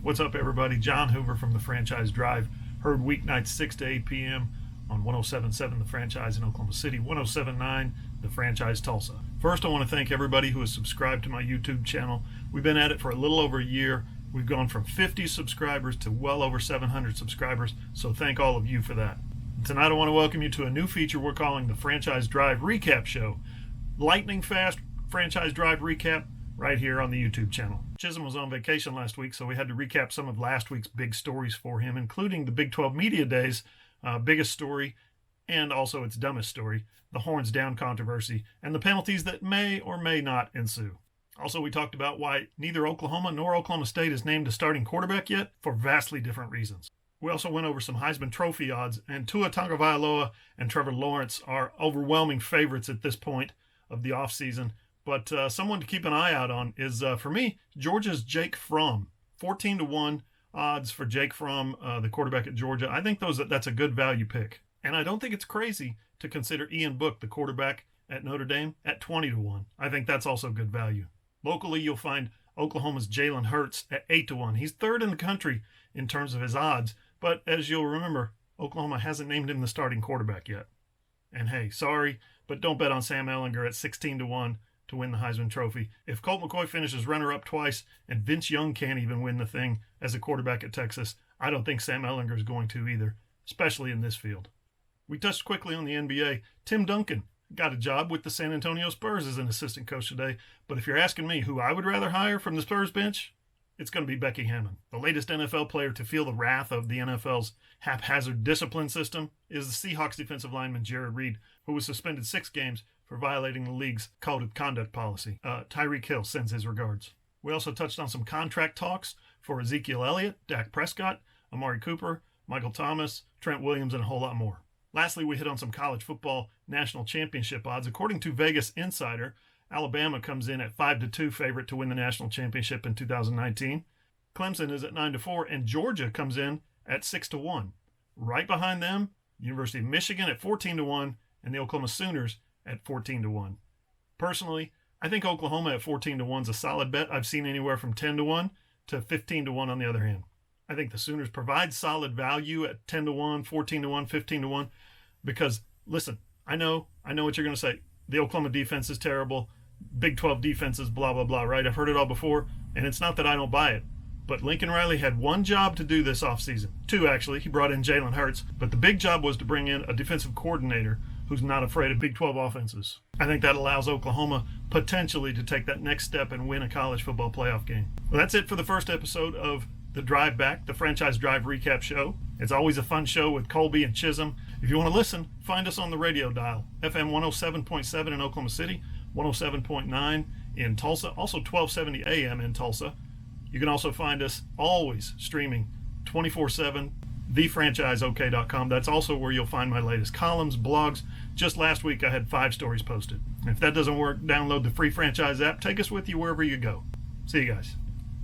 What's up, everybody? John Hoover from the Franchise Drive. Heard weeknights 6 to 8 p.m. on 107.7 The Franchise in Oklahoma City, 107.9 The Franchise Tulsa. First, I want to thank everybody who has subscribed to my YouTube channel. We've been at it for a little over a year. We've gone from 50 subscribers to well over 700 subscribers, so thank all of you for that. Tonight, I want to welcome you to a new feature we're calling the Franchise Drive Recap Show. Lightning fast Franchise Drive recap right here on the YouTube channel. Chisholm was on vacation last week, so we had to recap some of last week's big stories for him, including the Big 12 Media Days biggest story and also its dumbest story, the horns down controversy, and the penalties that may or may not ensue. Also, we talked about why neither Oklahoma nor Oklahoma State is named a starting quarterback yet for vastly different reasons. We also went over some Heisman Trophy odds, and Tua Tagovailoa and Trevor Lawrence are overwhelming favorites at this point of the offseason. But someone to keep an eye out on is, for me, Georgia's Jake Fromm. 14-1 odds for Jake Fromm, the quarterback at Georgia. I think that's a good value pick. And I don't think it's crazy to consider Ian Book, the quarterback at Notre Dame, at 20-1. I think that's also good value. Locally, you'll find Oklahoma's Jalen Hurts at 8-1. He's third in the country in terms of his odds. But as you'll remember, Oklahoma hasn't named him the starting quarterback yet. And hey, sorry, but don't bet on Sam Ehlinger at 16-1 to win the Heisman Trophy. If Colt McCoy finishes runner-up twice and Vince Young can't even win the thing as a quarterback at Texas, I don't think Sam Ehlinger is going to either, especially in this field. We touched quickly on the NBA. Tim Duncan got a job with the San Antonio Spurs as an assistant coach today, but if you're asking me who I would rather hire from the Spurs bench, it's going to be Becky Hammon. The latest NFL player to feel the wrath of the NFL's haphazard discipline system is the Seahawks defensive lineman Jared Reed, who was suspended 6 games for violating the league's code of conduct policy. Tyreek Hill sends his regards. We also touched on some contract talks for Ezekiel Elliott, Dak Prescott, Amari Cooper, Michael Thomas, Trent Williams, and a whole lot more. Lastly, we hit on some college football national championship odds. According to Vegas Insider, Alabama comes in at 5-2 favorite to win the national championship in 2019. Clemson is at 9-4, and Georgia comes in at 6-1. Right behind them, University of Michigan at 14-1, and the Oklahoma Sooners at 14-1. Personally, I think Oklahoma at 14-1 is a solid bet. I've seen anywhere from 10-1 to 15-1 on the other hand. I think the Sooners provide solid value at 10-1, 14-1, 15-1 because, listen, I know what you're going to say. The Oklahoma defense is terrible. Big 12 defenses, blah, blah, blah, right? I've heard it all before, and it's not that I don't buy it. But Lincoln Riley had one job to do this offseason. 2, actually. He brought in Jalen Hurts. But the big job was to bring in a defensive coordinator who's not afraid of Big 12 offenses. I think that allows Oklahoma potentially to take that next step and win a college football playoff game. Well, that's it for the first episode of The Drive Back, the Franchise Drive Recap Show. It's always a fun show with Colby and Chisholm. If you want to listen, find us on the radio dial. FM 107.7 in Oklahoma City, 107.9 in Tulsa, also 1270 AM in Tulsa. You can also find us always streaming 24/7, thefranchiseok.com. That's also where you'll find my latest columns, blogs. Just last week, I had 5 stories posted. If that doesn't work, download the free franchise app. Take us with you wherever you go. See you guys.